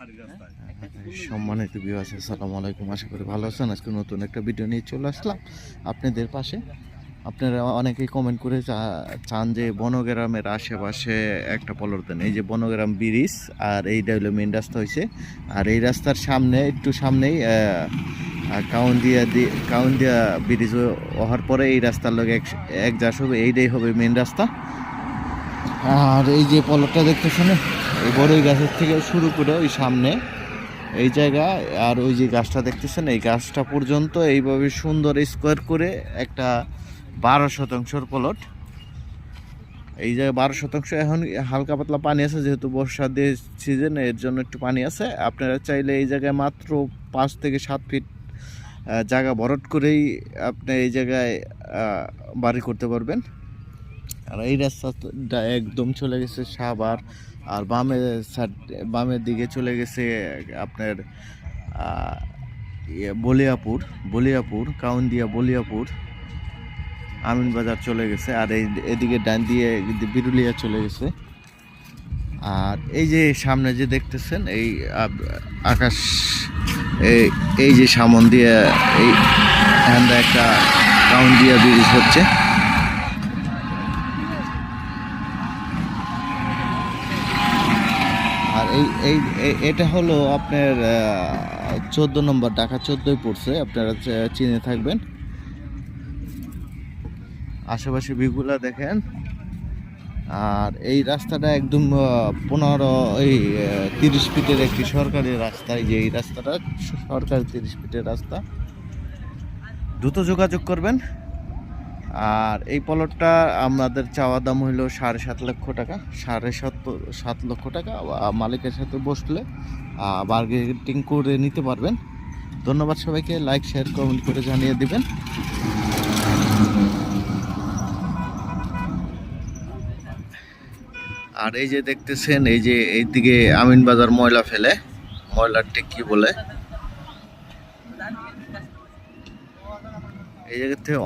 সম্মানিত ভিউয়ার্স, আসসালামু আলাইকুম। আশা করি ভালো আছেন। আজকে নতুন একটা ভিডিও নিয়ে চলে আসলাম আপনাদের পাশে। আপনারা অনেকেই কমেন্ট করে চান যে বনগ্রামের আশেপাশে একটা পলর দেন। এই যে বনগ্রাম ব্রিজ, আর এইটা হলো মেন রাস্তা হয়েছে। আর এই রাস্তার সামনে একটু সামনেই কাউন্দিয়া ব্রিজ হওয়ার পরে এই রাস্তার লোক এক যাস হবে, এইটাই হবে মেন রাস্তা। আর এই যে পলরটা দেখতেছেন, এই বড়ই গাছের থেকে শুরু করে ওই সামনে এই জায়গা আর ওই যে গাছটা দেখতেছেন, এই গাছটা পর্যন্ত এইভাবে সুন্দর স্কোয়ার করে একটা 12% প্লট। এই জায়গায় 12%। এখন হালকা পাতলা পানি আছে, যেহেতু বর্ষা দিয়ে সিজন, এর জন্য একটু পানি আছে। আপনারা চাইলে এই জায়গায় মাত্র 5 থেকে 7 ফিট জায়গা ভরাট করেই আপনি এই জায়গায় বাড়ি করতে পারবেন। আর এই রাস্তাটা একদম চলে গেছে সাভার, আর বামের দিকে চলে গেছে আপনার বলিয়াপুর কাউন্দিয়া বলিয়াপুর আমিনবাজার চলে গেছে। আর এদিকে ডান দিয়ে বিরুলিয়া চলে গেছে। আর এই যে সামনে যে দেখতেছেন, এই আকাশ, এই যে সামন দিয়ে এই একটা কাউন্দিয়া ব্রিজ হচ্ছে। আর এটা হলো আপনার 14 নম্বর, ঢাকা 14ই পড়ছে, আপনারা চিনে থাকবেন। আশেপাশে ভিউগুলা দেখেন। আর এই রাস্তাটা একদম 30 ফিটের একটি সরকারি রাস্তা। এই যে এই রাস্তাটা সরকারি 30 ফিটের রাস্তা, দ্রুত যোগাযোগ করবেন। আর এই প্লটটা আমাদের চাওয়া দাম হইল 7.5 লক্ষ টাকা। 7.5 লক্ষ টাকা মালিকের সাথে বসলে বার্গেনিং করে নিতে পারবেন। ধন্যবাদ সবাইকে। লাইক, শেয়ার, কমেন্ট করে জানিয়ে দিবেন। আর এই যে দেখতেছেন, এই যে এইদিকে আমিনবাজার ময়লা ফেলে, ময়লার টেকি বলে, এই জায়গা থেকে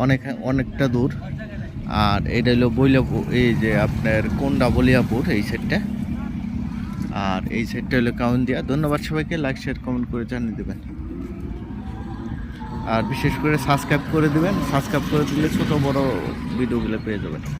অনেকটা দূর। আর এটা হলো বলিয়াপুর, এই যে আপনার কোন্ডা বলিয়াপুর এই সাইডটা। আর এই সাইডটা হলো কাউন্দিয়া। ধন্যবাদ সবাইকে। লাইক, শেয়ার, কমেন্ট করে জানিয়ে দেবেন। আর বিশেষ করে সাবস্ক্রাইব করে দিবেন। সাবস্ক্রাইব করে দিলে ছোট বড় ভিডিওগুলো পেয়ে যাবেন।